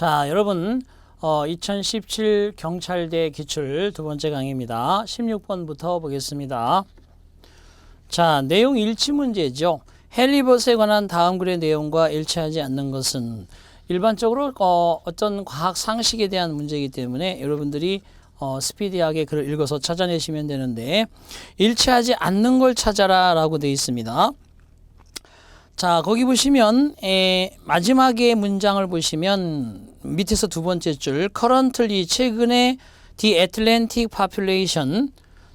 자, 여러분 2017 경찰대 기출 두 번째 강의입니다. 16번부터 보겠습니다. 자, 내용 일치 문제죠. 헬리벗에 관한 다음 글의 내용과 일치하지 않는 것은 일반적으로 어떤 과학 상식에 대한 문제이기 때문에 여러분들이 스피디하게 글을 읽어서 찾아내시면 되는데, 일치하지 않는 걸 찾아라 라고 되어 있습니다. 자, 거기 보시면 마지막에 문장을 보시면 밑에서 두 번째 줄 currently 최근에 the Atlantic population,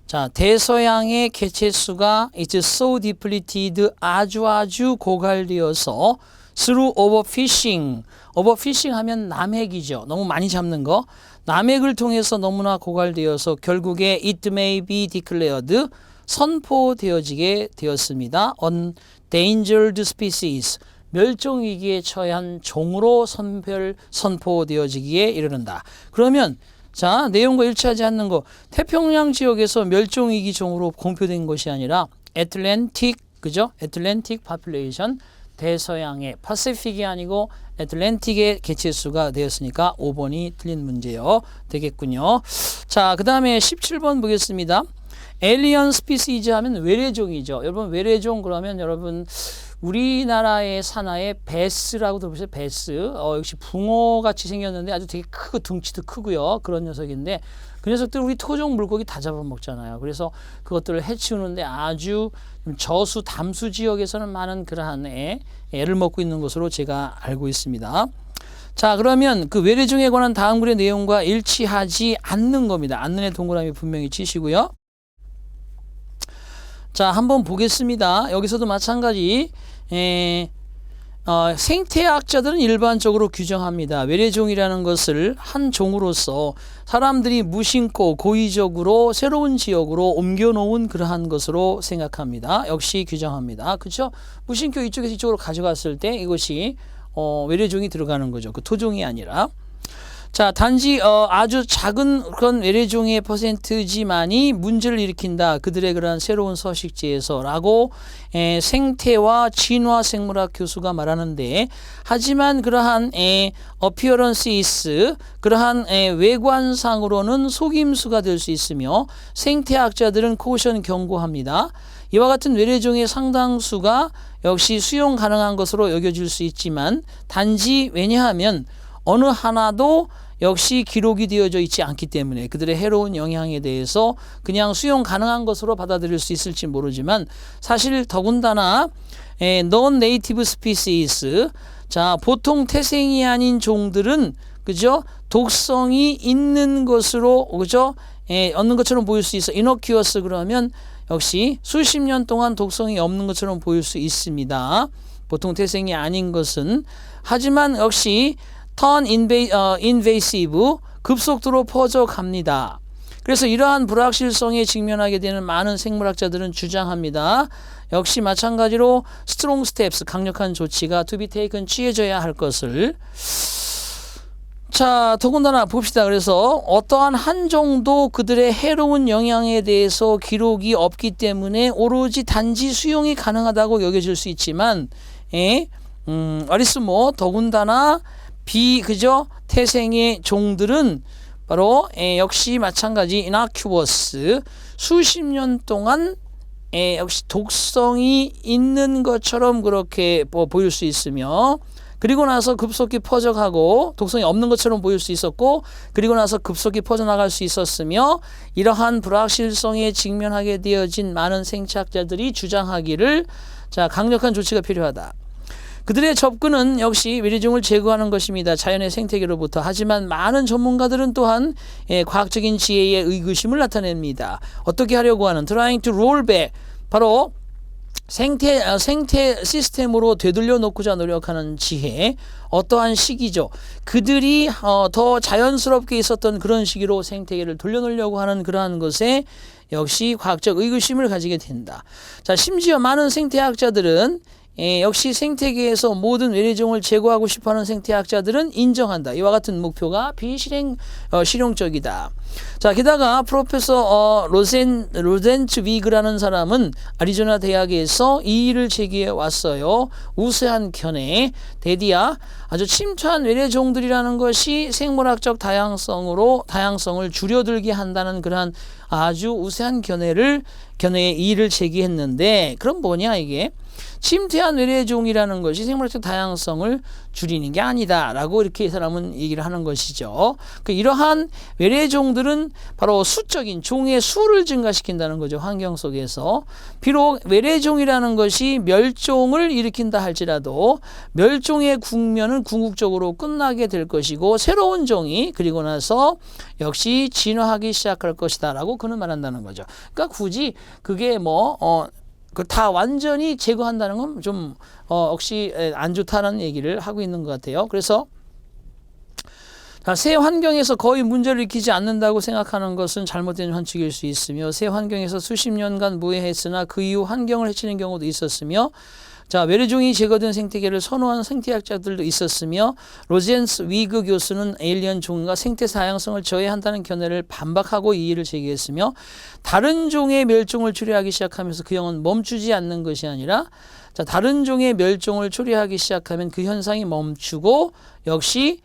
자, 대서양의 개체수가 is so depleted, 아주 고갈되어서 through overfishing, overfishing 하면 남획이죠. 너무 많이 잡는 거. 남획을 통해서 너무나 고갈되어서 결국에 it may be declared, 선포되어지게 되었습니다. on endangered species, 멸종위기에 처한 종으로 선포되어지기에 이르는다. 그러면 자, 내용과 일치하지 않는 거, 태평양 지역에서 멸종위기 종으로 공표된 것이 아니라 Atlantic, 그죠? Atlantic population, 대서양의, 파시픽이 아니고 애틀랜틱의 개체수가 되었으니까 5번이 틀린 문제요 되겠군요. 자, 그 다음에 17번 보겠습니다. Alien species 하면 외래종이죠. 여러분, 외래종 그러면 여러분 우리나라의 산하에 베스라고 들어보셨어요? 베스. 역시 붕어같이 생겼는데 아주 되게 크고 둥치도 크고요. 그런 녀석인데 그 녀석들 우리 토종 물고기 다 잡아먹잖아요. 그래서 그것들을 해치우는데 아주 저수 담수 지역에서는 많은 그러한 애를 먹고 있는 것으로 제가 알고 있습니다. 자, 그러면 그 외래종에 관한 다음 글의 내용과 일치하지 않는 겁니다. 않는 애 동그라미 분명히 치시고요. 자, 한번 보겠습니다. 여기서도 마찬가지 생태학자들은 일반적으로 규정합니다. 외래종이라는 것을 한 종으로서 사람들이 무심코 고의적으로 새로운 지역으로 옮겨놓은 그러한 것으로 생각합니다. 역시 규정합니다. 그렇죠? 무심코 이쪽에서 이쪽으로 가져갔을 때 이것이 외래종이 들어가는 거죠. 그 토종이 아니라. 자, 단지 아주 작은 그런 외래종의 퍼센트지만이 문제를 일으킨다. 그들의 그러한 새로운 서식지에서 라고 생태와 진화 생물학 교수가 말하는데, 하지만 그러한 appearances, 그러한 외관상으로는 속임수가 될 수 있으며 생태학자들은 코션 경고합니다. 이와 같은 외래종의 상당수가 역시 수용 가능한 것으로 여겨질 수 있지만, 단지 왜냐하면 어느 하나도 역시 기록이 되어져 있지 않기 때문에 그들의 해로운 영향에 대해서 그냥 수용 가능한 것으로 받아들일 수 있을지 모르지만, 사실 더군다나 non-native species, 자, 보통 태생이 아닌 종들은 그죠? 독성이 있는 것으로 그죠? 얻는 것처럼 보일 수 있어. innocuous 그러면 역시 수십 년 동안 독성이 없는 것처럼 보일 수 있습니다. 보통 태생이 아닌 것은. 하지만 역시 turn invasive, 급속도로 퍼져갑니다. 그래서 이러한 불확실성에 직면하게 되는 많은 생물학자들은 주장합니다. 역시 마찬가지로 strong steps, 강력한 조치가 to be taken, 취해져야 할 것을. 자, 더군다나 봅시다. 그래서 어떠한 한 종도 그들의 해로운 영향에 대해서 기록이 없기 때문에 오로지 단지 수용이 가능하다고 여겨질 수 있지만, 어리스모 더군다나 그죠? 태생의 종들은 바로 역시 마찬가지 innocuous, 수십 년 동안 역시 독성이 있는 것처럼 그렇게 보일 수 있으며, 그리고 나서 급속히 퍼져가고 독성이 없는 것처럼 보일 수 있었고, 그리고 나서 급속히 퍼져나갈 수 있었으며, 이러한 불확실성에 직면하게 되어진 많은 생태학자들이 주장하기를, 자, 강력한 조치가 필요하다. 그들의 접근은 역시 외래종을 제거하는 것입니다. 자연의 생태계로부터. 하지만 많은 전문가들은 또한 과학적인 지혜의 의구심을 나타냅니다. 어떻게 하려고 하는 trying to roll back, 바로 생태 시스템으로 되돌려 놓고자 노력하는 지혜, 어떠한 시기죠. 그들이 더 자연스럽게 있었던 그런 시기로 생태계를 돌려놓으려고 하는 그러한 것에 역시 과학적 의구심을 가지게 된다. 자, 심지어 많은 생태학자들은 역시 생태계에서 모든 외래종을 제거하고 싶어하는 생태학자들은 인정한다. 이와 같은 목표가 실용적이다. 자, 게다가 프로페서 로젠츠위그라는 사람은 애리조나 대학에서 이 일을 제기해 왔어요. 우세한 견해, 대디아 아주 침투한 외래종들이라는 것이 생물학적 다양성을 줄여들게 한다는 그러한 아주 우세한 견해의 이의를 제기했는데, 그럼 뭐냐 이게? 침투한 외래종이라는 것이 생물학적 다양성을 줄이는 게 아니다라고 이렇게 이 사람은 얘기를 하는 것이죠. 이러한 외래종들은 바로 수적인 종의 수를 증가시킨다는 거죠. 환경 속에서. 비록 외래종이라는 것이 멸종을 일으킨다 할지라도 멸종의 국면은 궁극적으로 끝나게 될 것이고 새로운 종이 그리고 나서 역시 진화하기 시작할 것이다 라고 그는 말한다는 거죠. 그러니까 굳이 그게 다 완전히 제거한다는 건 좀 역시 안 좋다는 얘기를 하고 있는 것 같아요. 그래서 새 환경에서 거의 문제를 일으키지 않는다고 생각하는 것은 잘못된 관측일 수 있으며, 새 환경에서 수십 년간 무해했으나 그 이후 환경을 해치는 경우도 있었으며, 자, 외래종이 제거된 생태계를 선호하는 생태학자들도 있었으며, 로젠츠위그 교수는 에일리언 종과 생태 다양성을 저해한다는 견해를 반박하고 이의를 제기했으며, 다른 종의 멸종을 초래하기 시작하면서 그 영은 멈추지 않는 것이 아니라, 자, 다른 종의 멸종을 초래하기 시작하면 그 현상이 멈추고 역시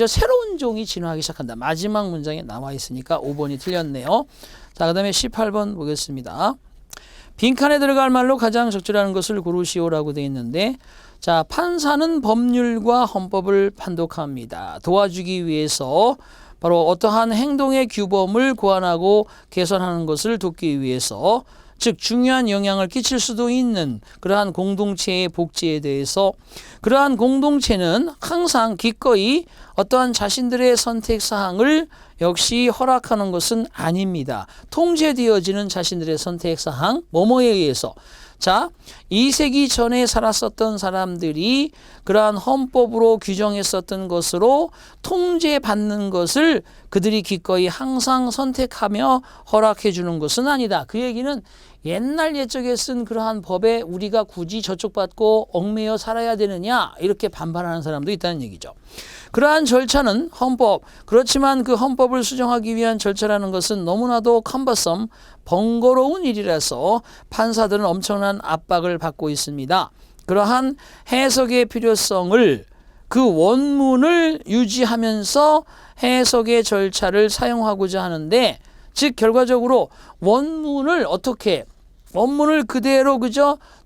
새로운 종이 진화하기 시작한다. 마지막 문장에 나와 있으니까 5번이 틀렸네요. 자, 그 다음에 18번 보겠습니다. 빈칸에 들어갈 말로 가장 적절한 것을 고르시오라고 되어 있는데, 자, 판사는 법률과 헌법을 판독합니다. 도와주기 위해서, 바로 어떠한 행동의 규범을 고안하고 개선하는 것을 돕기 위해서, 즉 중요한 영향을 끼칠 수도 있는 그러한 공동체의 복지에 대해서, 그러한 공동체는 항상 기꺼이 어떠한 자신들의 선택사항을 역시 허락하는 것은 아닙니다. 통제되어지는 자신들의 선택사항, 뭐뭐에 의해서. 자, 2세기 전에 살았었던 사람들이 그러한 헌법으로 규정했었던 것으로 통제받는 것을 그들이 기꺼이 항상 선택하며 허락해 주는 것은 아니다. 그 얘기는 옛날 옛적에 쓴 그러한 법에 우리가 굳이 저촉받고 얽매여 살아야 되느냐 이렇게 반발하는 사람도 있다는 얘기죠. 그러한 절차는 헌법, 그렇지만 그 헌법을 수정하기 위한 절차라는 것은 너무나도 컴버섬, 번거로운 일이라서 판사들은 엄청난 압박을 받고 있습니다. 그러한 해석의 필요성을, 그 원문을 유지하면서 해석의 절차를 사용하고자 하는데, 즉 결과적으로 원문을 그대로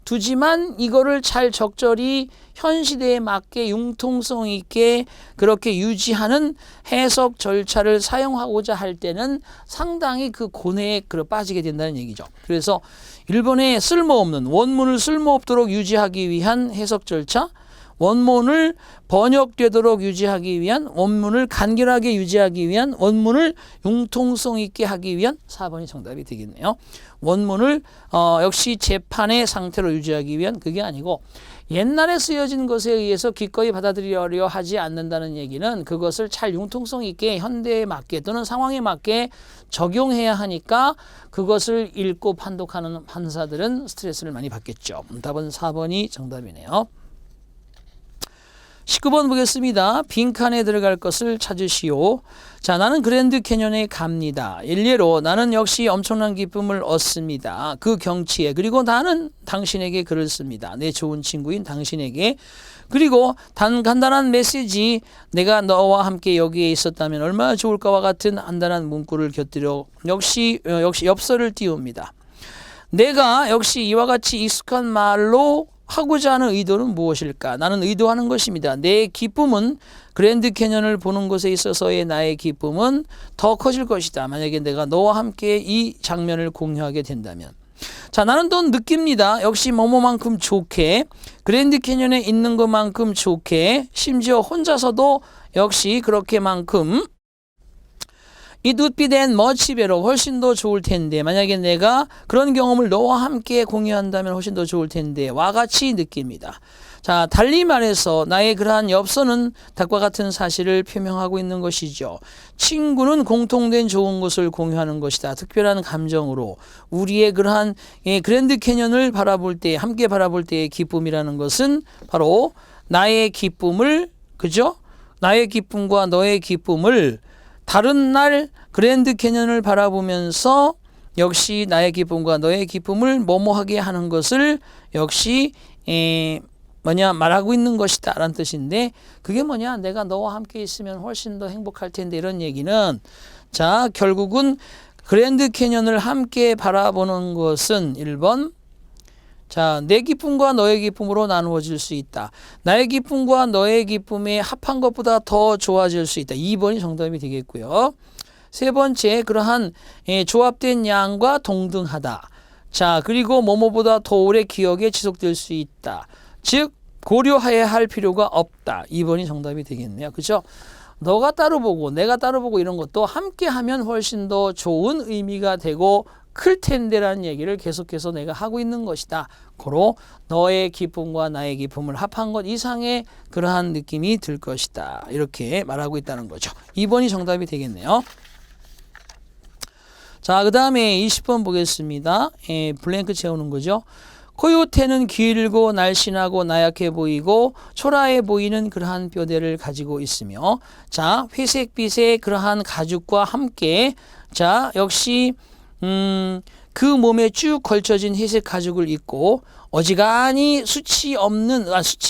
두지만 이거를 잘 적절히 현 시대에 맞게 융통성 있게 그렇게 유지하는 해석 절차를 사용하고자 할 때는 상당히 그 고뇌에 빠지게 된다는 얘기죠. 그래서 일본의 쓸모없는 원문을 쓸모없도록 유지하기 위한 해석 절차, 원문을 번역되도록 유지하기 위한, 원문을 간결하게 유지하기 위한, 원문을 융통성 있게 하기 위한 4번이 정답이 되겠네요. 원문을 역시 재판의 상태로 유지하기 위한, 그게 아니고 옛날에 쓰여진 것에 의해서 기꺼이 받아들이려 하지 않는다는 얘기는 그것을 잘 융통성 있게 현대에 맞게 또는 상황에 맞게 적용해야 하니까 그것을 읽고 판독하는 판사들은 스트레스를 많이 받겠죠. 답은 4번이 정답이네요. 19번 보겠습니다. 빈칸에 들어갈 것을 찾으시오. 자, 나는 그랜드 캐년에 갑니다. 일례로 나는 역시 엄청난 기쁨을 얻습니다. 그 경치에. 그리고 나는 당신에게 글을 씁니다. 내 좋은 친구인 당신에게. 그리고 간단한 메시지, 내가 너와 함께 여기에 있었다면 얼마나 좋을까와 같은 간단한 문구를 곁들여 역시 엽서를 띄웁니다. 내가 역시 이와 같이 익숙한 말로 하고자 하는 의도는 무엇일까? 나는 의도하는 것입니다. 내 기쁨은 그랜드 캐년을 보는 것에 있어서의 나의 기쁨은 더 커질 것이다. 만약에 내가 너와 함께 이 장면을 공유하게 된다면. 자, 나는 또 느낍니다. 역시 뭐뭐만큼 좋게, 그랜드 캐년에 있는 것만큼 좋게, 심지어 혼자서도 역시 그렇게만큼 It would be then much better. 훨씬 더 좋을 텐데. 만약에 내가 그런 경험을 너와 함께 공유한다면 훨씬 더 좋을 텐데. 와 같이 느낍니다. 자, 달리 말해서 나의 그러한 엽서는 닭과 같은 사실을 표명하고 있는 것이죠. 친구는 공통된 좋은 것을 공유하는 것이다. 특별한 감정으로 우리의 그러한 그랜드 캐년을 바라볼 때, 함께 바라볼 때의 기쁨이라는 것은 바로 나의 기쁨을, 그죠? 나의 기쁨과 너의 기쁨을 다른 날 그랜드 캐년을 바라보면서 역시 나의 기쁨과 너의 기쁨을 뭐뭐하게 하는 것을 역시 말하고 있는 것이다 라는 뜻인데, 그게 뭐냐, 내가 너와 함께 있으면 훨씬 더 행복할 텐데, 이런 얘기는, 자, 결국은 그랜드 캐년을 함께 바라보는 것은 1번, 자, 내 기쁨과 너의 기쁨으로 나누어질 수 있다. 나의 기쁨과 너의 기쁨에 합한 것보다 더 좋아질 수 있다. 2번이 정답이 되겠고요. 세 번째, 그러한 조합된 양과 동등하다. 자, 그리고 뭐뭐보다 더 오래 기억에 지속될 수 있다. 즉 고려해야 할 필요가 없다. 2번이 정답이 되겠네요. 그죠? 너가 따로 보고 내가 따로 보고 이런 것도 함께 하면 훨씬 더 좋은 의미가 되고 클 텐데라는 얘기를 계속해서 내가 하고 있는 것이다. 고로 너의 기쁨과 나의 기쁨을 합한 것 이상의 그러한 느낌이 들 것이다. 이렇게 말하고 있다는 거죠. 2번이 정답이 되겠네요. 자, 그 다음에 20번 보겠습니다. 블랭크 채우는 거죠. 코요테는 길고 날씬하고 나약해 보이고 초라해 보이는 그러한 뼈대를 가지고 있으며, 자, 회색빛의 그러한 가죽과 함께, 자, 역시 그 몸에 쭉 걸쳐진 회색 가죽을 입고 어지간히 수치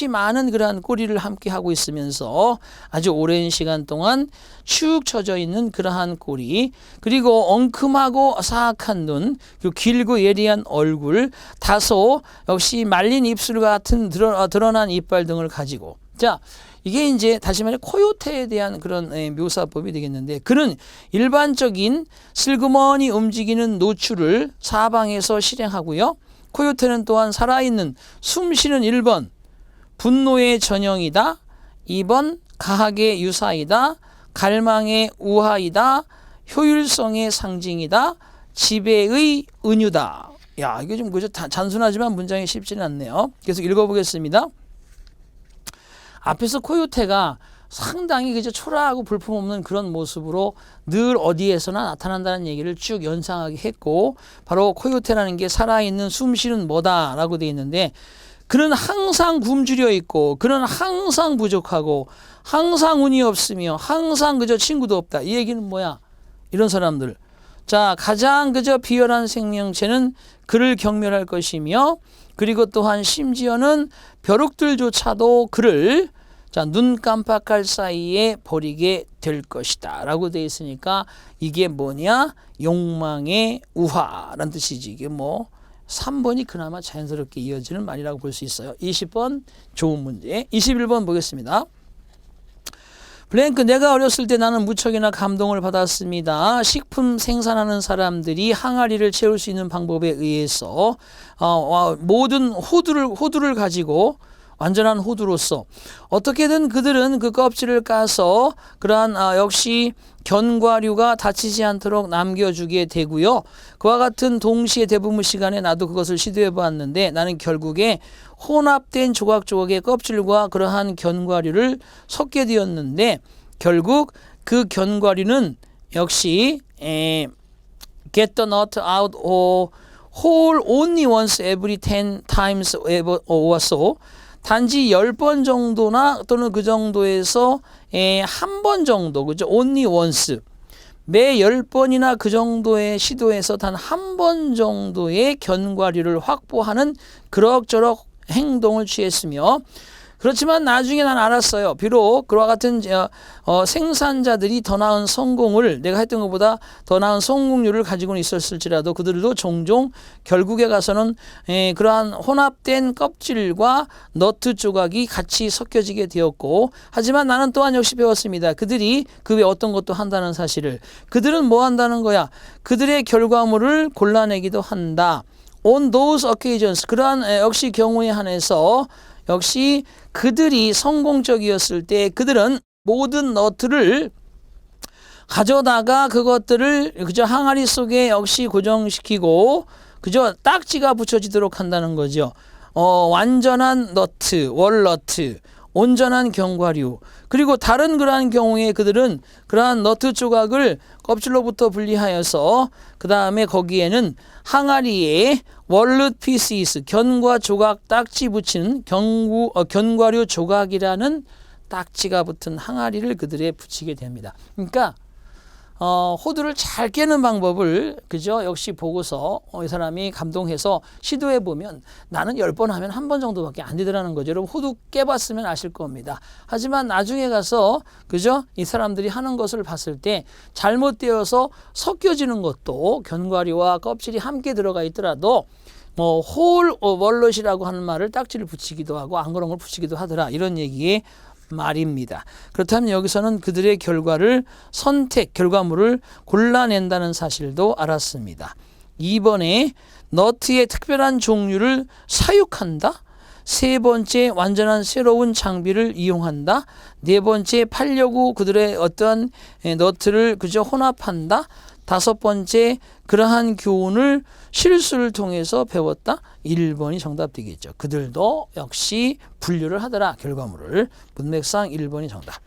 많은 그러한 꼬리를 함께 하고 있으면서 아주 오랜 시간 동안 축 처져 있는 그러한 꼬리, 그리고 엉큼하고 사악한 눈, 그리고 길고 예리한 얼굴, 다소 역시 말린 입술 같은 드러난 이빨 등을 가지고, 자, 이게 이제 다시 말해 코요테에 대한 그런 묘사법이 되겠는데, 그는 일반적인 슬그머니 움직이는 노출을 사방에서 실행하고요. 코요테는 또한 살아있는 숨쉬는 1번 분노의 전형이다. 2번 가학의 유사이다. 갈망의 우하이다. 효율성의 상징이다. 지배의 은유다. 야, 이게 좀 그저 단순하지만 문장이 쉽지는 않네요. 계속 읽어보겠습니다. 앞에서 코요테가 상당히 그저 초라하고 볼품없는 그런 모습으로 늘 어디에서나 나타난다는 얘기를 쭉 연상하게 했고, 바로 코요테라는 게 살아있는 숨쉬는 뭐다라고 되어 있는데, 그는 항상 굶주려 있고, 그는 항상 부족하고, 항상 운이 없으며, 항상 그저 친구도 없다. 이 얘기는 뭐야? 이런 사람들. 자, 가장 그저 비열한 생명체는 그를 경멸할 것이며, 그리고 또한 심지어는 벼룩들조차도 그를, 자, 눈 깜빡할 사이에 버리게 될 것이다 라고 되어 있으니까, 이게 뭐냐? 욕망의 우화라는 뜻이지. 이게 뭐 3번이 그나마 자연스럽게 이어지는 말이라고 볼 수 있어요. 20번 좋은 문제. 21번 보겠습니다. 블랭크, 내가 어렸을 때 나는 무척이나 감동을 받았습니다. 식품 생산하는 사람들이 항아리를 채울 수 있는 방법에 의해서 모든 호두를 가지고, 완전한 호두로서 어떻게든 그들은 그 껍질을 까서 그러한 역시 견과류가 다치지 않도록 남겨주게 되고요. 그와 같은 동시에 대부분 시간에 나도 그것을 시도해 보았는데, 나는 결국에 혼합된 조각조각의 껍질과 그러한 견과류를 섞게 되었는데, 결국 그 견과류는 역시 get the nut out whole only once every 10 times or so, 단지 10번 정도나 또는 그 정도에서 한 번 정도, 그죠? only once. 매 10번이나 그 정도의 시도에서 단 한 번 정도의 견과류를 확보하는 그럭저럭 행동을 취했으며, 그렇지만 나중에 난 알았어요. 비록 그와 같은 생산자들이 더 나은 성공을, 내가 했던 것보다 더 나은 성공률을 가지고는 있었을지라도 그들도 종종 결국에 가서는 그러한 혼합된 껍질과 너트 조각이 같이 섞여지게 되었고, 하지만 나는 또한 역시 배웠습니다. 그들이 그 외 어떤 것도 한다는 사실을. 그들은 뭐 한다는 거야? 그들의 결과물을 골라내기도 한다. On those occasions, 그러한 역시 경우에 한해서 역시 그들이 성공적이었을 때 그들은 모든 너트를 가져다가 그것들을 그저 항아리 속에 역시 고정시키고 그저 딱지가 붙여지도록 한다는 거죠. 완전한 너트, 월너트, 온전한 견과류, 그리고 다른 그러한 경우에 그들은 그러한 너트 조각을 껍질로부터 분리하여서 그 다음에 거기에는 항아리에 월넛 피시스, 견과 조각 딱지 붙이는 견과류 조각이라는 딱지가 붙은 항아리를 그들에 붙이게 됩니다. 그러니까 호두를 잘 깨는 방법을 그죠? 역시 보고서 이 사람이 감동해서 시도해 보면 나는 10번 하면 한 번 정도밖에 안 되더라는 거죠. 여러분 호두 깨봤으면 아실 겁니다. 하지만 나중에 가서 그죠? 이 사람들이 하는 것을 봤을 때 잘못되어서 섞여지는 것도 견과류와 껍질이 함께 들어가 있더라도 홀 월넛이라고 하는 말을 딱지를 붙이기도 하고 안 그런 걸 붙이기도 하더라. 이런 얘기에 말입니다. 그렇다면 여기서는 그들의 결과물을 골라낸다는 사실도 알았습니다. 2번에 너트의 특별한 종류를 사육한다. 3번째 완전한 새로운 장비를 이용한다. 4번째 팔려고 그들의 어떤 너트를 그저 혼합한다. 5번째 그러한 교훈을 실수를 통해서 배웠다. 1번이 정답 되겠죠. 그들도 역시 분류를 하더라. 결과물을. 문맥상 1번이 정답.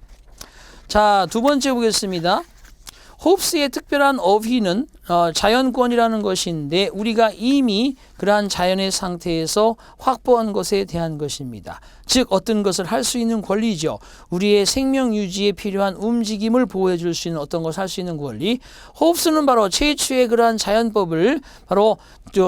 자, 2번째 보겠습니다. 홉스의 특별한 어휘는 자연권이라는 것인데 우리가 이미 그러한 자연의 상태에서 확보한 것에 대한 것입니다. 즉 어떤 것을 할 수 있는 권리죠. 우리의 생명 유지에 필요한 움직임을 보호해 줄 수 있는 어떤 것을 할 수 있는 권리. 홉스는 바로 최초의 그러한 자연법을 바로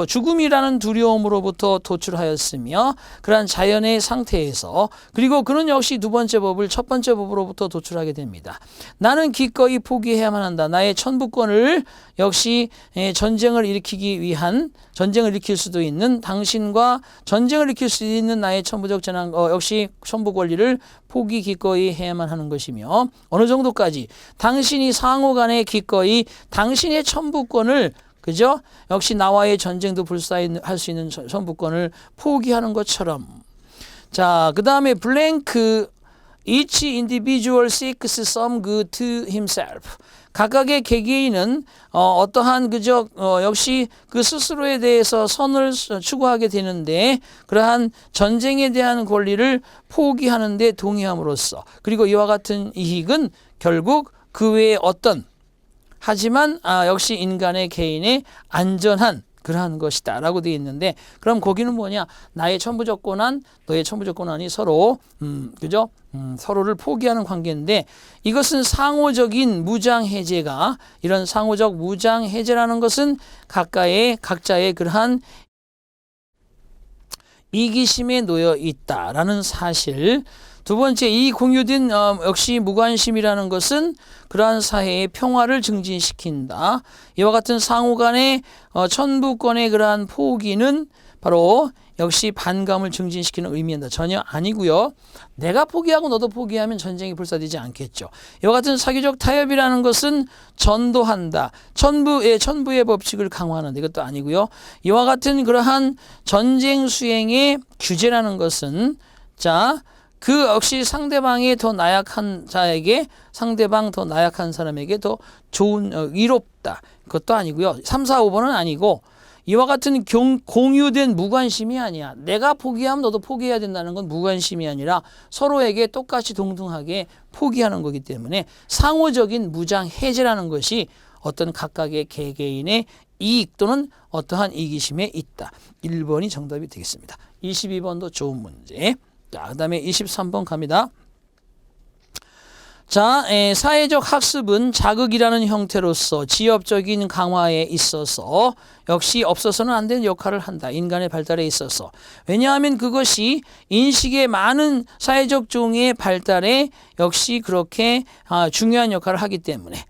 죽음이라는 두려움으로부터 도출하였으며 그러한 자연의 상태에서 그리고 그는 역시 2번째 법을 첫 번째 법으로부터 도출하게 됩니다. 나는 기꺼이 포기해야만 한다. 나의 천부권을 역시 전쟁을 일으킬 수도 있는 당신과 전쟁을 일으킬 수 있는 나의 천부적 재난 역시 천부 권리를 포기 기꺼이 해야만 하는 것이며 어느 정도까지 당신이 상호간에 기꺼이 당신의 천부권을 그죠? 역시 나와의 전쟁도 불사할 수 있는 천부권을 포기하는 것처럼. 자, 그 다음에 블랭크 Each individual seeks some good to himself. 각각의 개개인은 어떠한 그저 역시 그 스스로에 대해서 선을 추구하게 되는데 그러한 전쟁에 대한 권리를 포기하는 데 동의함으로써 그리고 이와 같은 이익은 결국 그 외에 어떤 하지만 역시 인간의 개인의 안전한 그러한 것이다 라고 되어 있는데 그럼 거기는 뭐냐 나의 천부적 권한 너의 천부적 권한이 서로 그죠? 서로를 포기하는 관계인데 이것은 상호적인 무장해제가 이런 상호적 무장해제라는 것은 각자의 그러한 이기심에 놓여 있다라는 사실. 2번째 이 공유된 역시 무관심이라는 것은 그러한 사회의 평화를 증진시킨다. 이와 같은 상호 간의 천부권의 그러한 포기는 바로 역시 반감을 증진시키는 의미입니다. 전혀 아니고요. 내가 포기하고 너도 포기하면 전쟁이 불사되지 않겠죠. 이와 같은 사교적 타협이라는 것은 전도한다. 천부의 법칙을 강화하는 이것도 아니고요. 이와 같은 그러한 전쟁 수행의 규제라는 것은 그 역시 상대방이 더 나약한 자에게 상대방 더 나약한 사람에게 더 좋은 위롭다. 그것도 아니고요. 3, 4, 5번은 아니고 이와 같은 공유된 무관심이 아니야. 내가 포기하면 너도 포기해야 된다는 건 무관심이 아니라 서로에게 똑같이 동등하게 포기하는 거기 때문에 상호적인 무장해제라는 것이 어떤 각각의 개개인의 이익 또는 어떠한 이기심에 있다. 1번이 정답이 되겠습니다. 22번도 좋은 문제. 자, 그 다음에 23번 갑니다. 자, 사회적 학습은 자극이라는 형태로서 지엽적인 강화에 있어서 역시 없어서는 안 되는 역할을 한다. 인간의 발달에 있어서. 왜냐하면 그것이 인식의 많은 사회적 종의 발달에 역시 그렇게 중요한 역할을 하기 때문에.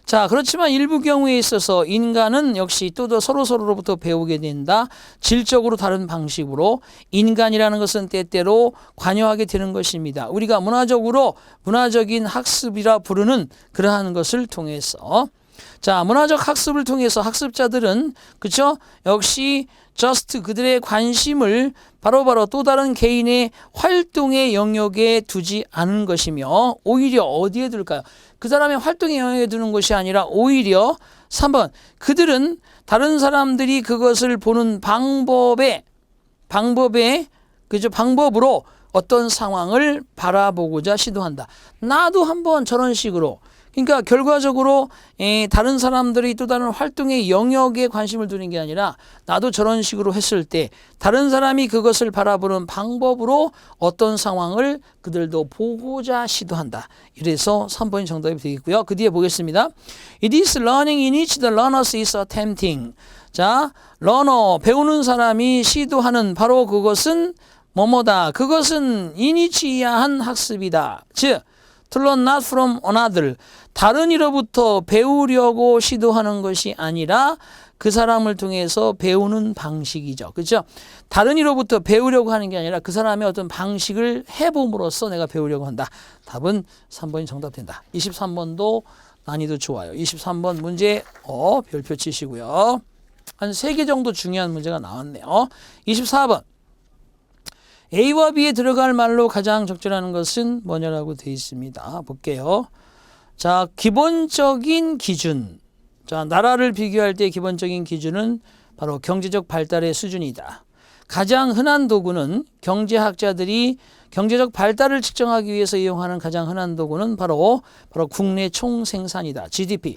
자, 그렇지만 일부 경우에 있어서 인간은 역시 또 서로로부터 배우게 된다. 질적으로 다른 방식으로 인간이라는 것은 때때로 관여하게 되는 것입니다. 우리가 문화적인 학습이라 부르는 그러한 것을 통해서 자, 문화적 학습을 통해서 학습자들은 그렇죠? 역시 그들의 관심을 바로 또 다른 개인의 활동의 영역에 두지 않은 것이며 오히려 어디에 둘까요? 그 사람의 활동의 영역에 두는 것이 아니라 오히려 3번 그들은 다른 사람들이 그것을 보는 방법에 방법에 그죠? 방법으로 어떤 상황을 바라보고자 시도한다. 나도 한번 저런 식으로. 그러니까 결과적으로 다른 사람들이 또 다른 활동의 영역에 관심을 두는 게 아니라 나도 저런 식으로 했을 때 다른 사람이 그것을 바라보는 방법으로 어떤 상황을 그들도 보고자 시도한다. 이래서 3번이 정답이 되겠고요. 그 뒤에 보겠습니다. It is learning in which the learner is attempting. 자, 러너, 배우는 사람이 시도하는 바로 그것은 뭐뭐다. 그것은 인위치한 학습이다. 즉, to learn not from another. 다른 이로부터 배우려고 시도하는 것이 아니라 그 사람을 통해서 배우는 방식이죠. 그렇죠? 다른 이로부터 배우려고 하는 게 아니라 그 사람의 어떤 방식을 해봄으로써 내가 배우려고 한다. 답은 3번이 정답된다. 23번도 난이도 좋아요. 23번 문제 별표 치시고요. 한 3개 정도 중요한 문제가 나왔네요. 24번. A와 B에 들어갈 말로 가장 적절한 것은 뭐냐라고 되어 있습니다. 볼게요. 자, 기본적인 기준. 자, 나라를 비교할 때 기본적인 기준은 바로 경제적 발달의 수준이다. 가장 흔한 도구는 경제학자들이 경제적 발달을 측정하기 위해서 이용하는 가장 흔한 도구는 바로 국내 총생산이다. GDP.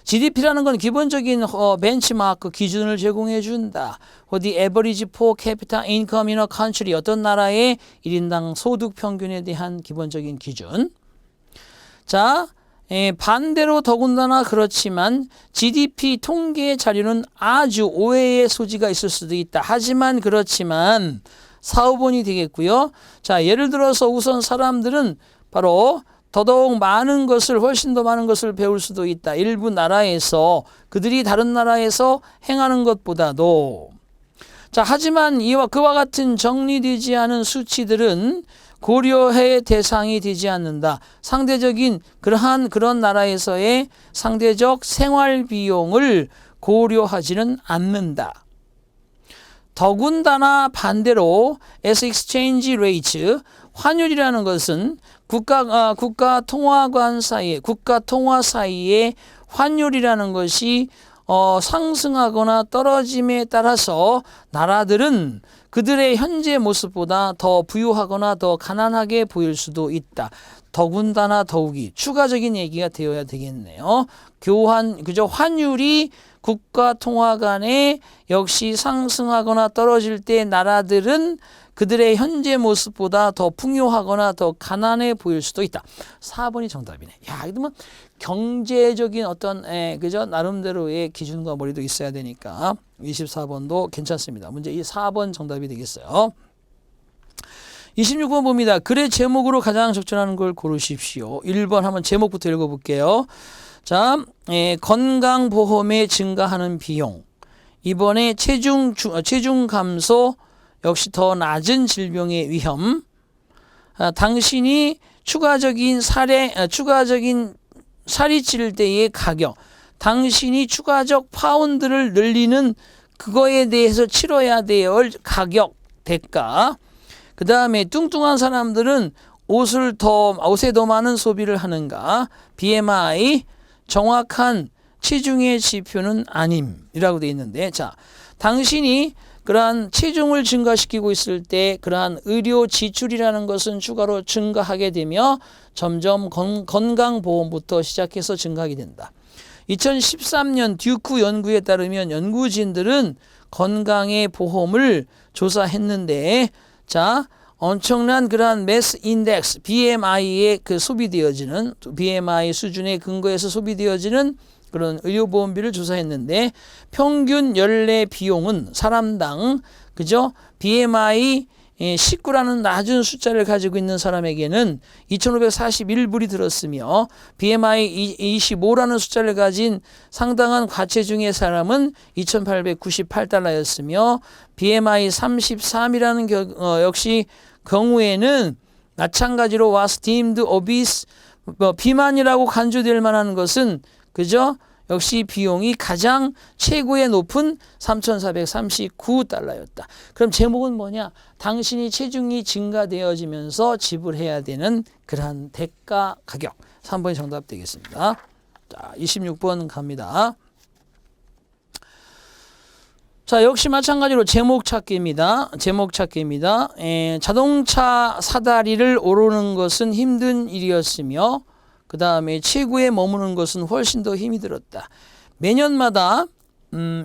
GDP라는 건 기본적인 벤치마크 기준을 제공해 준다. The average per capita income in a country. 어떤 나라의 1인당 소득 평균에 대한 기본적인 기준. 자, 반대로 더군다나 그렇지만 GDP 통계 자료는 아주 오해의 소지가 있을 수도 있다. 하지만 그렇지만 4, 5번이 되겠고요. 자, 예를 들어서 우선 사람들은 바로 더더욱 많은 것을 훨씬 더 많은 것을 배울 수도 있다. 일부 나라에서 그들이 다른 나라에서 행하는 것보다도. 자, 하지만 그와 같은 정리되지 않은 수치들은 고려의 대상이 되지 않는다. 상대적인 그런 나라에서의 상대적 생활 비용을 고려하지는 않는다. 더군다나 반대로 as exchange rates 환율이라는 것은 국가 통화 사이의 환율이라는 것이 상승하거나 떨어짐에 따라서 나라들은 그들의 현재 모습보다 더 부유하거나 더 가난하게 보일 수도 있다. 더군다나 더욱이 추가적인 얘기가 되어야 되겠네요. 환율이 국가 통화 간에 역시 상승하거나 떨어질 때 나라들은 그들의 현재 모습보다 더 풍요하거나 더 가난해 보일 수도 있다. 4번이 정답이네. 야, 이러면 경제적인 어떤 그죠? 나름대로의 기준과 머리도 있어야 되니까 24번도 괜찮습니다. 문제 이 4번 정답이 되겠어요. 26번 봅니다. 글의 제목으로 가장 적절한 걸 고르십시오. 1번 한번 제목부터 읽어볼게요. 자, 건강보험에 증가하는 비용. 이번에 체중 감소, 역시 더 낮은 질병의 위험. 당신이 추가적인 살이 찔 때의 가격. 당신이 추가적 파운드를 늘리는 그거에 대해서 치러야 될 가격, 대가. 그 다음에 뚱뚱한 사람들은 옷에 더 많은 소비를 하는가. BMI, 정확한 체중의 지표는 아님이라고 되어 있는데, 자, 당신이 그러한 체중을 증가시키고 있을 때 그러한 의료 지출이라는 것은 추가로 증가하게 되며 점점 건강보험부터 시작해서 증가하게 된다. 2013년 듀크 연구에 따르면 연구진들은 건강의 보험을 조사했는데, 자, 엄청난 그러한 매스 인덱스 BMI에 소비되어지는 BMI 수준에 근거해서 소비되어지는 그런 의료보험비를 조사했는데 평균 연례 비용은 사람당 그죠? BMI 19라는 낮은 숫자를 가지고 있는 사람에게는 2,541불이 들었으며 BMI 25라는 숫자를 가진 상당한 과체중의 사람은 2,898달러였으며 BMI 33이라는 역시 경우에는 마찬가지로 was deemed obese 비만이라고 간주될 만한 것은 그죠? 역시 비용이 가장 최고의 높은 3,439달러였다. 그럼 제목은 뭐냐? 당신이 체중이 증가되어지면서 지불해야 되는 그러한 대가 가격. 3번이 정답 되겠습니다. 자, 26번 갑니다. 자, 역시 마찬가지로 제목 찾기입니다. 자동차 사다리를 오르는 것은 힘든 일이었으며 그 다음에 체구에 머무는 것은 훨씬 더 힘이 들었다. 매년마다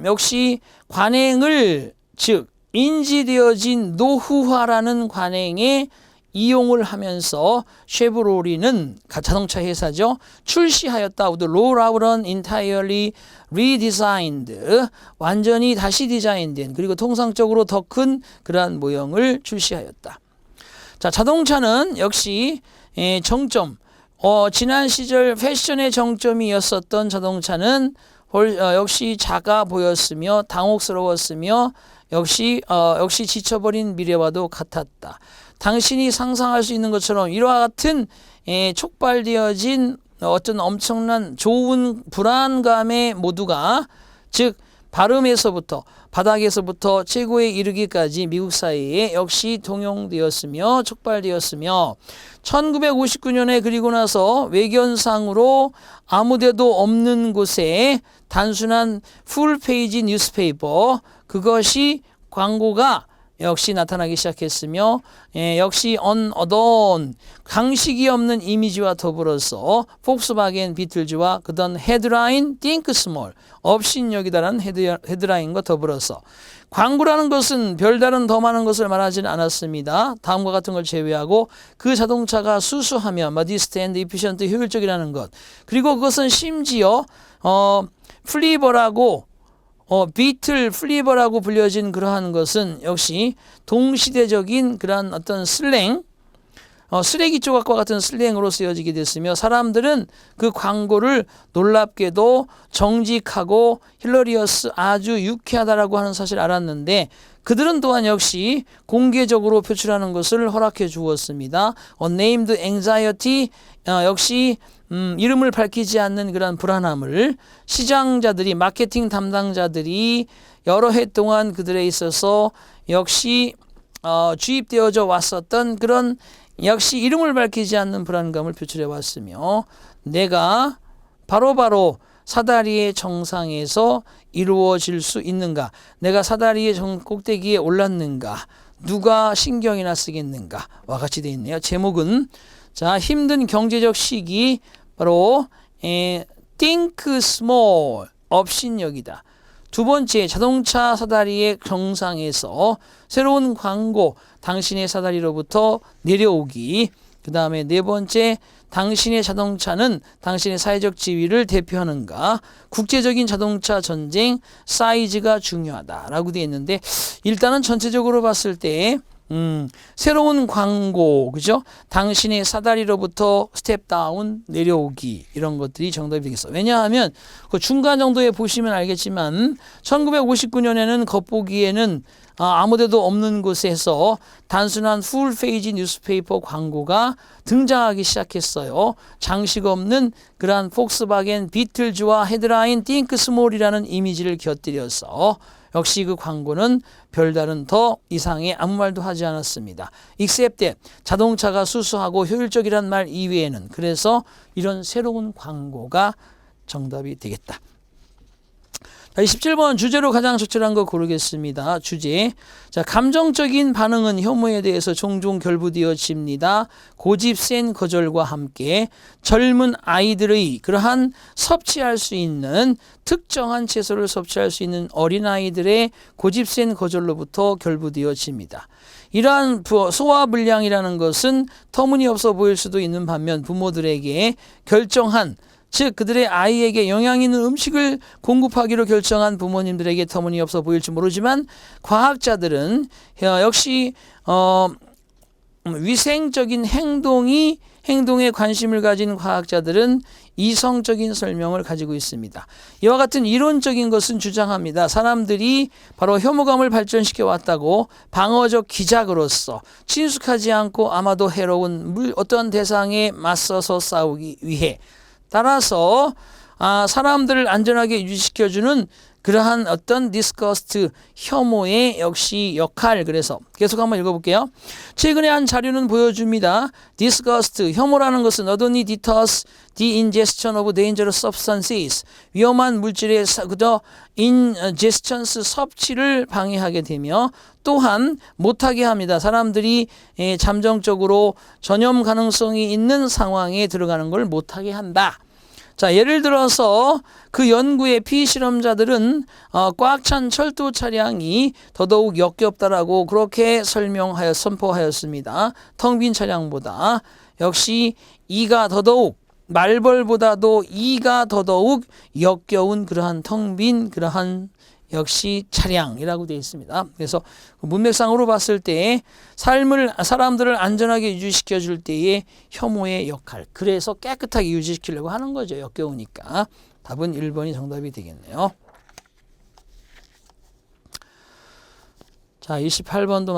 역시 관행을 즉 인지되어진 노후화라는 관행에 이용을 하면서 쉐보로리는 자동차 회사죠. 출시하였다. Would roll out an entirely redesigned 완전히 다시 디자인된 그리고 통상적으로 더 큰 그러한 모형을 출시하였다. 자, 자동차는 역시 정점 지난 시절 패션의 정점이었었던 자동차는 역시 작아 보였으며 당혹스러웠으며 역시 지쳐버린 미래와도 같았다. 당신이 상상할 수 있는 것처럼 이와 같은 촉발되어진 어떤 엄청난 좋은 불안감의 모두가 즉 발음에서부터 바닥에서부터 최고에 이르기까지 미국 사회에 역시 동용되었으며 촉발되었으며 1959년에 그리고 나서 외견상으로 아무데도 없는 곳에 단순한 풀페이지 뉴스페이퍼 그것이 광고가 역시 나타나기 시작했으며 역시 언어던 강식이 없는 이미지와 더불어서 폭스바겐 비틀즈와 그다음 헤드라인 Think Small 업신여기다라는 헤드라인과 더불어서 광고라는 것은 별다른 더 많은 것을 말하지는 않았습니다. 다음과 같은 걸 제외하고 그 자동차가 수수하며 modest efficient 효율적이라는 것 그리고 그것은 심지어 플리버라고 비틀 플리버라고 불려진 그러한 것은 역시 동시대적인 그러한 어떤 슬랭 쓰레기 조각과 같은 슬랭으로 쓰여지게 됐으며 사람들은 그 광고를 놀랍게도 정직하고 힐러리어스 아주 유쾌하다라고 하는 사실을 알았는데 그들은 또한 역시 공개적으로 표출하는 것을 허락해 주었습니다. Named Anxiety 역시 이름을 밝히지 않는 그런 불안함을 시장자들이 마케팅 담당자들이 여러 해 동안 그들에 있어서 역시 주입되어져 왔었던 그런 역시 이름을 밝히지 않는 불안감을 표출해 왔으며 내가 바로바로 사다리의 정상에서 이루어질 수 있는가 내가 사다리의 꼭대기에 올랐는가 누가 신경이나 쓰겠는가 와 같이 되어 있네요. 제목은 자 힘든 경제적 시기 바로 Think Small 업신여기다. 두 번째 자동차 사다리의 정상에서 새로운 광고 당신의 사다리로부터 내려오기 그 다음에 네 번째 당신의 자동차는 당신의 사회적 지위를 대표하는가 국제적인 자동차 전쟁 사이즈가 중요하다라고 되어 있는데 일단은 전체적으로 봤을 때 새로운 광고, 그죠? 당신의 사다리로부터 스텝 다운 내려오기 이런 것들이 정답이 되겠어. 왜냐하면 그 중간 정도에 보시면 알겠지만 1959년에는 겉보기에는 아무데도 없는 곳에서 단순한 풀페이지 뉴스페이퍼 광고가 등장하기 시작했어요. 장식 없는 그러한 폭스바겐 비틀즈와 헤드라인 Think Small이라는 이미지를 곁들여서 역시 그 광고는 별다른 더 이상의 아무 말도 하지 않았습니다. Except that 자동차가 수수하고 효율적이란 말 이외에는 그래서 이런 새로운 광고가 정답이 되겠다. 17번 주제로 가장 적절한 거 고르겠습니다. 주제. 자, 감정적인 반응은 혐오에 대해서 종종 결부되어집니다. 고집 센 거절과 함께 젊은 아이들의 그러한 섭취할 수 있는 특정한 채소를 섭취할 수 있는 어린아이들의 고집 센 거절로부터 결부되어집니다. 이러한 소화불량이라는 것은 터무니없어 보일 수도 있는 반면 부모들에게 결정한 즉 그들의 아이에게 영양 있는 음식을 공급하기로 결정한 부모님들에게 터무니없어 보일지 모르지만 과학자들은 역시 위생적인 행동에 관심을 가진 과학자들은 이성적인 설명을 가지고 있습니다. 이와 같은 이론적인 것은 주장합니다. 사람들이 바로 혐오감을 발전시켜 왔다고 방어적 기작으로서 친숙하지 않고 아마도 해로운 어떤 대상에 맞서서 싸우기 위해 따라서 사람들을 안전하게 유지시켜주는 그러한 어떤 disgust, 혐오의 역시 역할. 그래서 계속 한번 읽어볼게요. 최근에 한 자료는 보여줍니다. disgust, 혐오라는 것은 not only deters the ingestion of dangerous substances, 위험한 물질의 ingestions, 섭취를 방해하게 되며 또한 못하게 합니다. 사람들이 잠정적으로 전염 가능성이 있는 상황에 들어가는 걸 못하게 한다. 자, 예를 들어서 그 연구의 피실험자들은 꽉 찬 철도 차량이 더더욱 역겹다라고 그렇게 선포하였습니다. 텅 빈 차량보다 역시 이가 더더욱 말벌보다도 이가 더더욱 역겨운 그러한 텅 빈 그러한 역시 차량이라고 되어 있습니다. 그래서 문맥상으로 봤을 때 사람들을 안전하게 유지시켜 줄 때의 혐오의 역할. 그래서 깨끗하게 유지시키려고 하는 거죠. 역겨우니까. 답은 1번이 정답이 되겠네요. 자, 28번도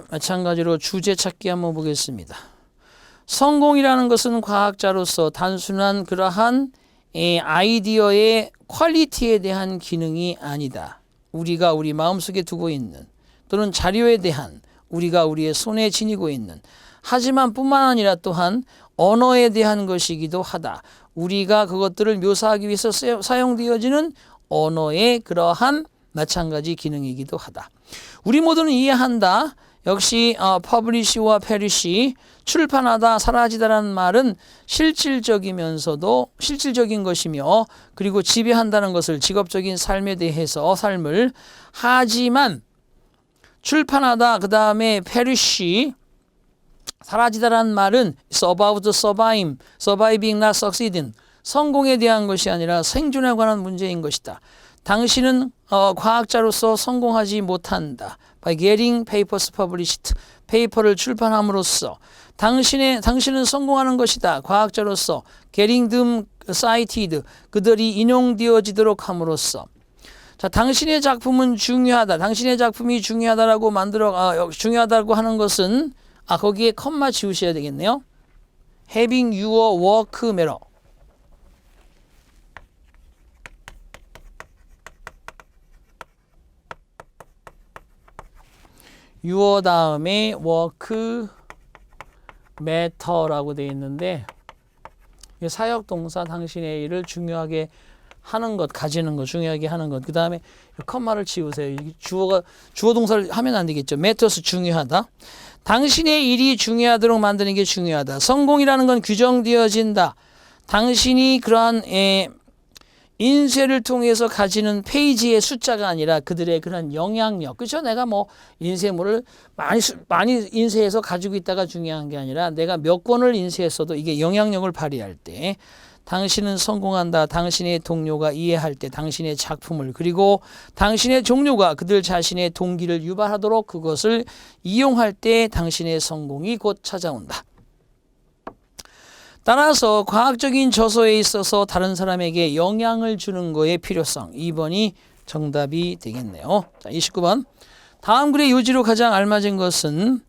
마찬가지로 주제 찾기 한번 보겠습니다. 성공이라는 것은 과학자로서 단순한 그러한 아이디어의 퀄리티에 대한 기능이 아니다. 우리가 우리 마음속에 두고 있는 또는 자료에 대한 우리가 우리의 손에 지니고 있는 하지만 뿐만 아니라 또한 언어에 대한 것이기도 하다. 우리가 그것들을 묘사하기 위해서 사용되어지는 언어의 그러한 마찬가지 기능이기도 하다. 우리 모두는 이해한다. 역시 퍼블리시와 페리시, 출판하다, 사라지다라는 말은 실질적이면서도 실질적인 것이며 그리고 지배한다는 것을 직업적인 삶에 대해서 삶을 하지만 출판하다 그 다음에 페리시 사라지다라는 말은 it's about surviving not succeeding 성공에 대한 것이 아니라 생존에 관한 문제인 것이다. 당신은 과학자로서 성공하지 못한다. By getting papers published, 페이퍼를 출판함으로써 당신은 성공하는 것이다. 과학자로서 getting them cited, 그들이 인용되어지도록 함으로써. 자, 당신의 작품은 중요하다. 당신의 작품이 중요하다라고 중요하다고 하는 것은 거기에 컴마 지우셔야 되겠네요. Having your work matter. your 다음에 work matter라고 되어 있는데 사역동사 당신의 일을 중요하게 하는 것, 가지는 것, 중요하게 하는 것. 그 다음에 컴마를 지우세요. 주어 동사를 하면 안 되겠죠. matters 중요하다. 당신의 일이 중요하도록 만드는 게 중요하다. 성공이라는 건 규정되어진다. 당신이 그러한 인쇄를 통해서 가지는 페이지의 숫자가 아니라 그들의 그런 영향력. 그렇죠? 내가 뭐 인쇄물을 많이 인쇄해서 가지고 있다가 중요한 게 아니라 내가 몇 권을 인쇄했어도 이게 영향력을 발휘할 때 당신은 성공한다. 당신의 동료가 이해할 때 당신의 작품을 그리고 당신의 종류가 그들 자신의 동기를 유발하도록 그것을 이용할 때 당신의 성공이 곧 찾아온다. 따라서 과학적인 저서에 있어서 다른 사람에게 영향을 주는 거의 필요성. 2번이 정답이 되겠네요. 자, 29번. 다음 글의 요지로 가장 알맞은 것은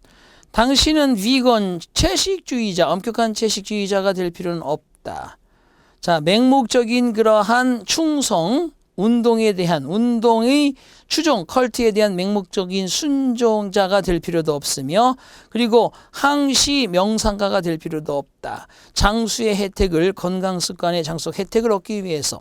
당신은 비건 채식주의자, 엄격한 채식주의자가 될 필요는 없다. 자, 맹목적인 그러한 충성, 운동의 추종, 컬트에 대한 맹목적인 순종자가 될 필요도 없으며 그리고 항시 명상가가 될 필요도 없다. 장수의 혜택을 건강습관의 장수 혜택을 얻기 위해서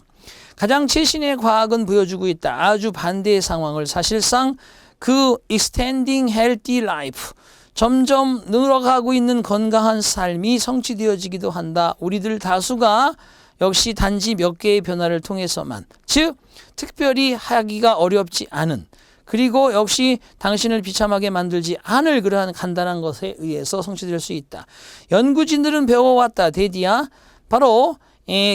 가장 최신의 과학은 보여주고 있다. 아주 반대의 상황을 사실상 그 extending healthy life 점점 늘어가고 있는 건강한 삶이 성취되어지기도 한다. 우리들 다수가 역시 단지 몇 개의 변화를 통해서만 즉 특별히 하기가 어렵지 않은 그리고 역시 당신을 비참하게 만들지 않을 그러한 간단한 것에 의해서 성취될 수 있다. 연구진들은 배워왔다. 데디야 바로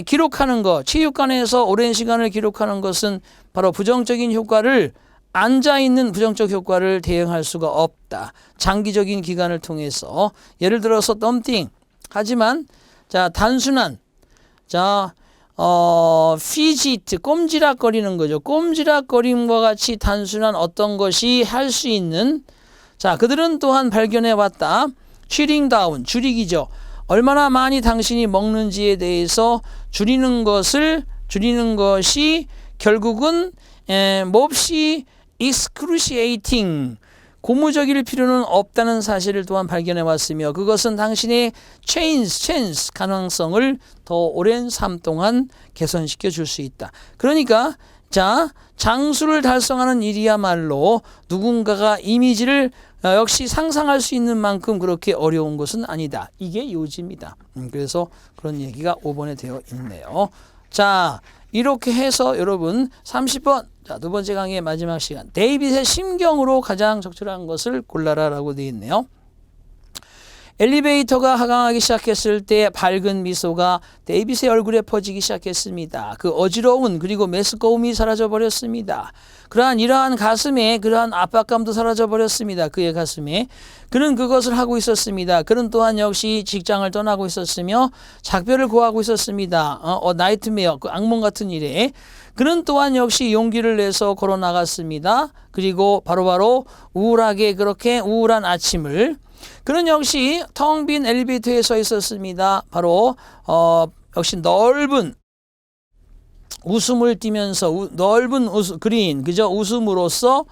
기록하는 것 체육관에서 오랜 시간을 기록하는 것은 바로 부정적인 효과를 앉아있는 부정적 효과를 대응할 수가 없다. 장기적인 기간을 통해서 예를 들어서 덤띵 하지만 자 단순한 피지트, 꼼지락거리는 거죠. 꼼지락거림과 같이 단순한 어떤 것이 할 수 있는 그들은 또한 발견해 왔다. 치링 다운, 줄이기죠. 얼마나 많이 당신이 먹는지에 대해서 줄이는 것이 결국은 몹시 excruciating, 고무적일 필요는 없다는 사실을 또한 발견해 왔으며 그것은 당신의 chance 가능성을 더 오랜 삶 동안 개선시켜 줄 수 있다. 그러니까 자, 장수를 달성하는 일이야말로 누군가가 이미지를 역시 상상할 수 있는 만큼 그렇게 어려운 것은 아니다. 이게 요지입니다. 그래서 그런 얘기가 5번에 되어 있네요. 자, 이렇게 해서 여러분 30번, 자, 두 번째 강의의 마지막 시간, 데이빗의 심경으로 가장 적절한 것을 골라라 라고 되어 있네요. 엘리베이터가 하강하기 시작했을 때 밝은 미소가 데이빗의 얼굴에 퍼지기 시작했습니다. 그 어지러운 그리고 메스꺼움이 사라져버렸습니다. 이러한 가슴에 그러한 압박감도 사라져버렸습니다. 그의 가슴에. 그는 그것을 하고 있었습니다. 그는 또한 역시 직장을 떠나고 있었으며 작별을 고하고 있었습니다. 나이트메어, 그 악몽 같은 일에. 그는 또한 역시 용기를 내서 걸어 나갔습니다. 그리고 바로바로 우울하게 그렇게 우울한 아침을, 그는 역시 텅 빈 엘리베이터에 서 있었습니다. 바로 역시 넓은 웃음을 띠면서 넓은 그린, 그저 웃음으로써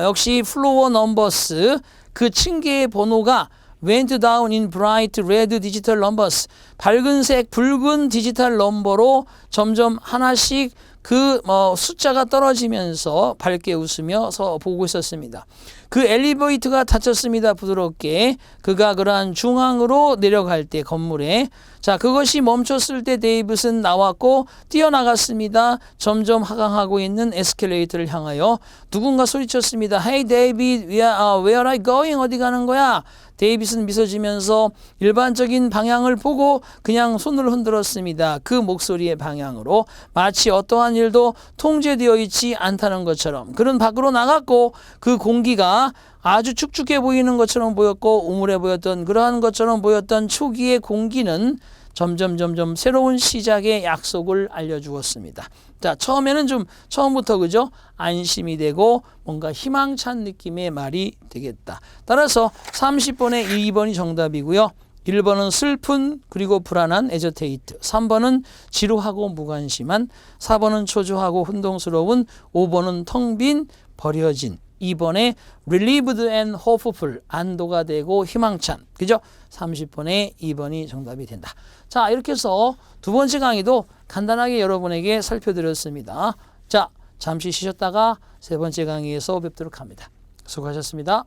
역시 플로어 넘버스, 그 층계의 번호가 went down in bright red digital numbers, 밝은색 붉은 디지털 넘버로 점점 하나씩 그 숫자가 떨어지면서 밝게 웃으면서 보고 있었습니다. 그 엘리베이터가 닫혔습니다. 부드럽게. 그가 그러한 중앙으로 내려갈 때 건물에, 자, 그것이 멈췄을 때 데이빗은 나왔고 뛰어나갔습니다. 점점 하강하고 있는 에스컬레이터를 향하여 누군가 소리쳤습니다. Hey David, where are I going? 어디 가는 거야? 데이빗은 미소 지면서 일반적인 방향을 보고 그냥 손을 흔들었습니다. 그 목소리의 방향으로, 마치 어떠한 일도 통제되어 있지 않다는 것처럼. 그는 밖으로 나갔고 그 공기가 아주 축축해 보이는 것처럼 보였고 우물해 보였던 그러한 것처럼 보였던 초기의 공기는 점점 새로운 시작의 약속을 알려주었습니다. 자, 처음부터 그죠? 안심이 되고 뭔가 희망찬 느낌의 말이 되겠다. 따라서 30번에 2번이 정답이고요. 1번은 슬픈 그리고 불안한 에저테이트, 3번은 지루하고 무관심한, 4번은 초조하고 혼동스러운, 5번은 텅 빈 버려진, 2번에 relieved and hopeful, 안도가 되고 희망찬, 그죠? 30번에 2번이 정답이 된다. 자, 이렇게 해서 두 번째 강의도 간단하게 여러분에게 살펴드렸습니다. 자, 잠시 쉬셨다가 세 번째 강의에서 뵙도록 합니다. 수고하셨습니다.